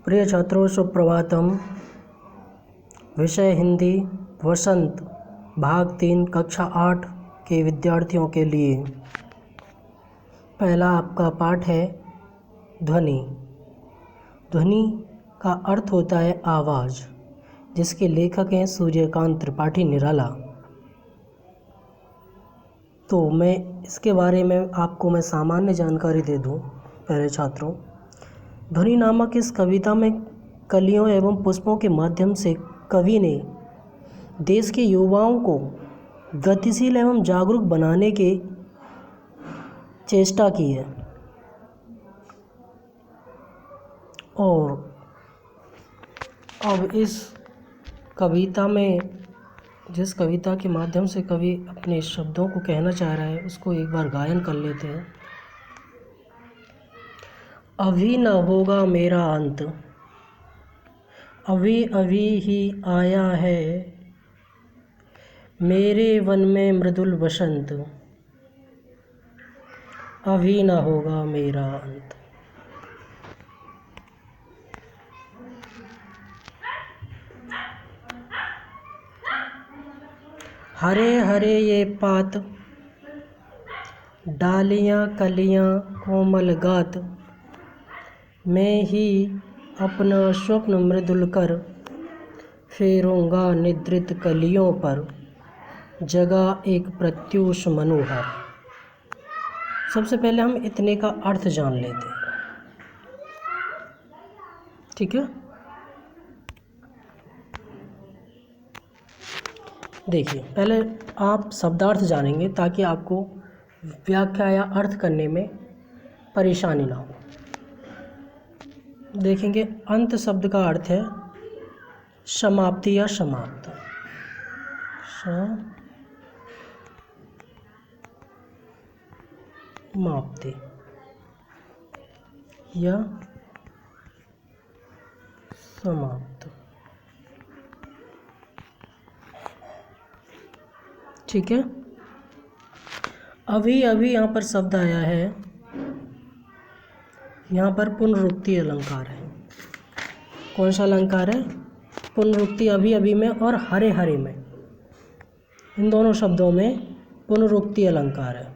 प्रिय छात्रों, सुप्रभातम। विषय हिंदी वसंत भाग 3 कक्षा 8 के विद्यार्थियों के लिए पहला आपका पाठ है ध्वनि। ध्वनि का अर्थ होता है आवाज़, जिसके लेखक हैं सूर्यकांत त्रिपाठी निराला। तो मैं इसके बारे में आपको सामान्य जानकारी दे दूं। पहले छात्रों, ध्वनि नामक इस कविता में कलियों एवं पुष्पों के माध्यम से कवि ने देश के युवाओं को गतिशील एवं जागरूक बनाने की चेष्टा की है। और अब इस कविता में जिस कविता के माध्यम से कवि अपने शब्दों को कहना चाह रहा है, उसको एक बार गायन कर लेते हैं। अभी न होगा मेरा अंत, अभी अभी ही आया है मेरे वन में मृदुल बसंत, अभी न होगा मेरा अंत। हरे हरे ये पात, डालियाँ कलियाँ कोमल गात, मैं ही अपना स्वप्न मृदुल कर फेरूंगा निद्रित कलियों पर, जगह एक प्रत्यूष मनोहर। सबसे पहले हम इतने का अर्थ जान लेते हैं, ठीक है। देखिए, पहले आप शब्दार्थ जानेंगे ताकि आपको व्याख्या या अर्थ करने में परेशानी ना हो। देखेंगे, अंत शब्द का अर्थ है समाप्ति या समाप्त। समाप्ति या समाप्त, ठीक है। अभी अभी यहाँ पर शब्द आया है, यहाँ पर पुनरुक्ति अलंकार है। कौन सा अलंकार है? पुनरुक्ति। अभी अभी में और हरे हरे में, इन दोनों शब्दों में पुनरुक्ति अलंकार है।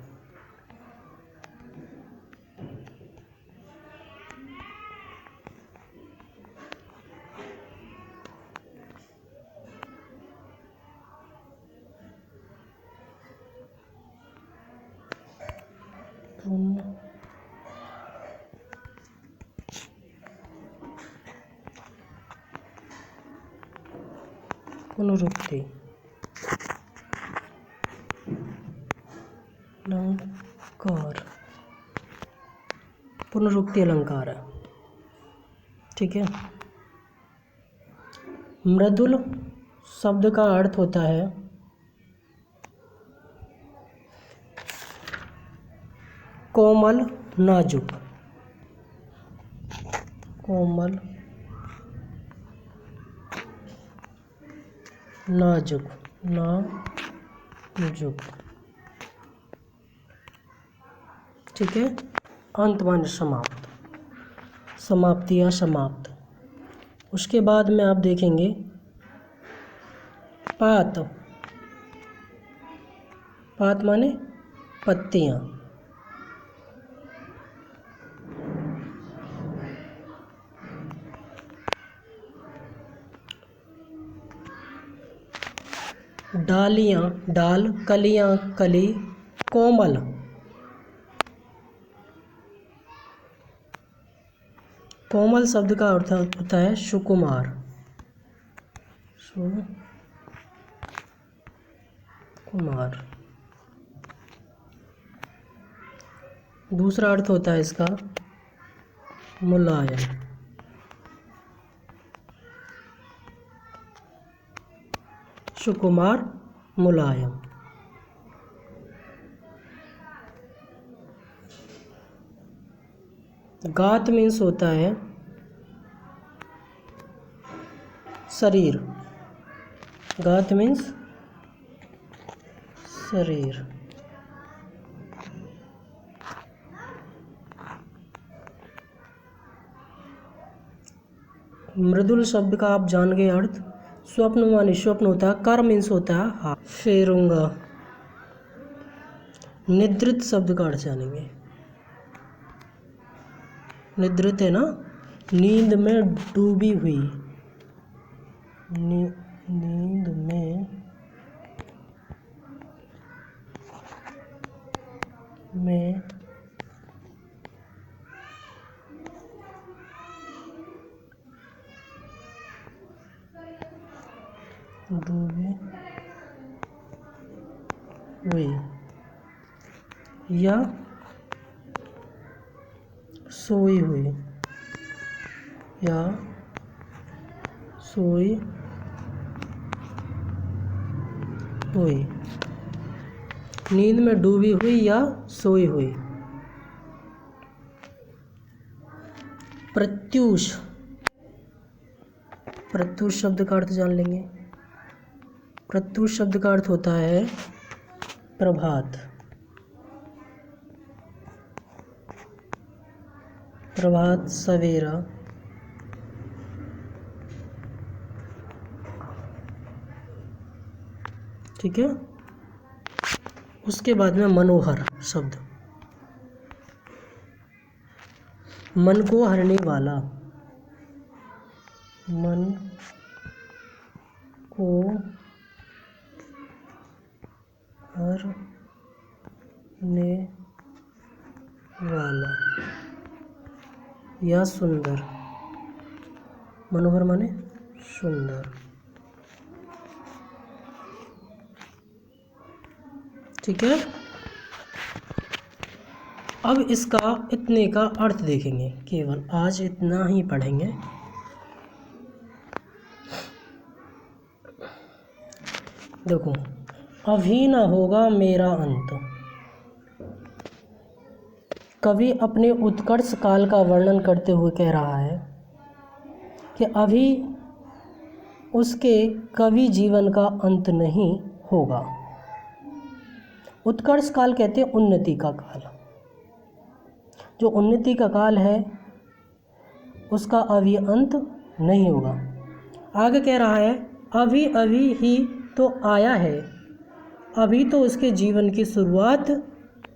पुनरुक्ति अलंकार, पुनरुक्ति अलंकार है, ठीक है। मृदुल शब्द का अर्थ होता है कोमल नाजुक, कोमल नाजुक, नाजुक, ठीक है। अंत माने समाप्त, समाप्ति या समाप्त। उसके बाद में आप देखेंगे पात, पात माने पत्तियाँ। डालियाँ डाल, कलियाँ कली, कोमल, कोमल शब्द का अर्थ होता है सुकुमार, सुकुमार। दूसरा अर्थ होता है इसका मुलायम, सुकुमार मुलायम। गात मीन्स होता है शरीर, गात मीन्स शरीर। मृदुल शब्द का आप जान गए अर्थ। स्वप्न माने स्वप्न होता है, कर मीन्स होता है हाथ। फेरूंगा। निद्रित शब्द का अर्थ जानेंगे। निद्रित है ना, नींद में डूबी हुई। नींद में डूबी हुई या सोई हुई, या सोई हुई। नींद में डूबी हुई या सोई हुई। प्रत्यूष। प्रत्यूष शब्द का अर्थ जान लेंगे। प्रत्यूष शब्द का अर्थ होता है प्रभात। प्रभात, सवेरा। ठीक है। उसके बाद में मनोहर शब्द, मन को हरने वाला। मन को हरने वाला या सुंदर। मनोहर माने सुंदर। ठीक है। अब इसका इतने का अर्थ देखेंगे, केवल आज इतना ही पढ़ेंगे। देखो, अभी न होगा मेरा अंत। कवि अपने उत्कर्ष काल का वर्णन करते हुए कह रहा है कि अभी उसके कवि जीवन का अंत नहीं होगा। उत्कर्ष काल कहते हैं उन्नति का काल। जो उन्नति का काल है उसका अभी अंत नहीं होगा। आगे कह रहा है, अभी अभी ही तो आया है, अभी तो उसके जीवन की शुरुआत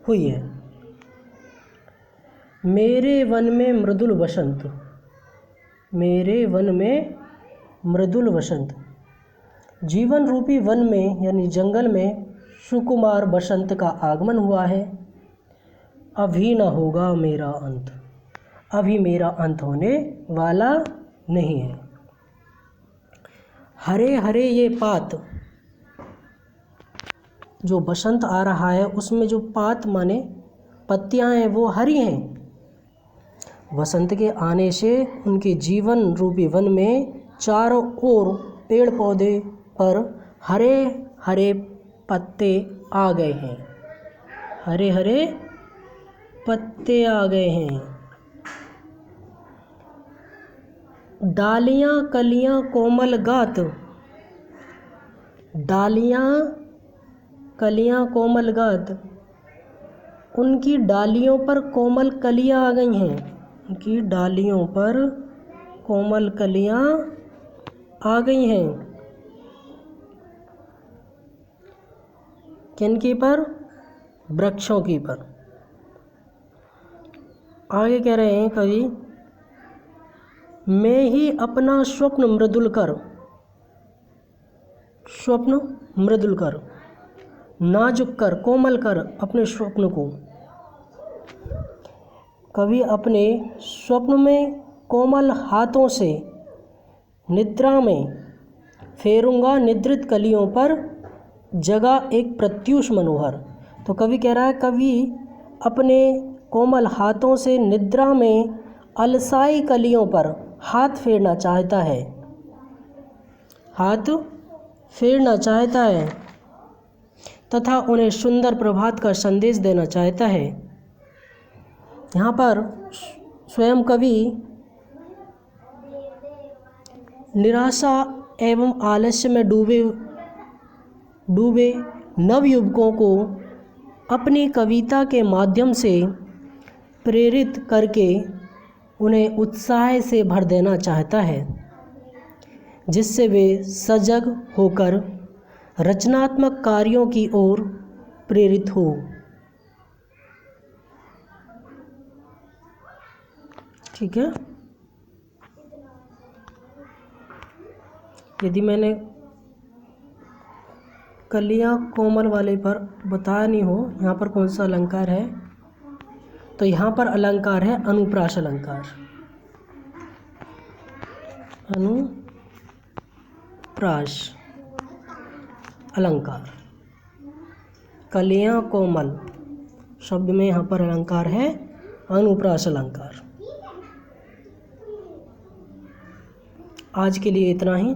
हुई है। मेरे वन में मृदुल वसंत। मेरे वन में मृदुल वसंत। जीवन रूपी वन में यानी जंगल में सुकुमार बसंत का आगमन हुआ है। अभी न होगा मेरा अंत। अभी मेरा अंत होने वाला नहीं है। हरे हरे ये पात। जो बसंत आ रहा है उसमें जो पात माने पत्तियां हैं वो हरी हैं। वसंत के आने से उनके जीवन रूपी वन में चारों ओर पेड़ पौधे पर हरे हरे पत्ते आ गए हैं। हरे हरे पत्ते आ गए हैं। डालियां कलियां कोमल गात। डालियां कलियां कोमल गात। उनकी डालियों पर कोमल कलियां आ गई हैं। उनकी डालियों पर कोमल कलियां आ गई हैं। किनकी पर? वृक्षों की पर। आगे कह रहे हैं कवि, मैं ही अपना स्वप्न मृदुल कर। स्वप्न मृदुल कर, नाजुक कर, कोमल कर अपने स्वप्न को। कवि अपने स्वप्न में कोमल हाथों से निद्रा में फेरूंगा निद्रित कलियों पर जगा एक प्रत्यूष मनोहर। तो कवि कह रहा है, कवि अपने कोमल हाथों से निद्रा में अलसाई कलियों पर हाथ फेरना चाहता है। हाथ फेरना चाहता है तथा उन्हें सुंदर प्रभात का संदेश देना चाहता है। यहाँ पर स्वयं कवि निराशा एवं आलस्य में डूबे नवयुवकों को अपनी कविता के माध्यम से प्रेरित करके उन्हें उत्साह से भर देना चाहता है। जिससे वे सजग होकर रचनात्मक कार्यों की ओर प्रेरित हो। ठीक है, यदि मैंने कलियां कोमल वाले पर बताया नहीं हो यहाँ पर कौन सा अलंकार है, तो यहाँ पर अलंकार है अनुप्रास अलंकार। अनुप्रास अलंकार, कलियां कोमल शब्द में यहाँ पर अलंकार है अनुप्रास अलंकार। आज के लिए इतना ही।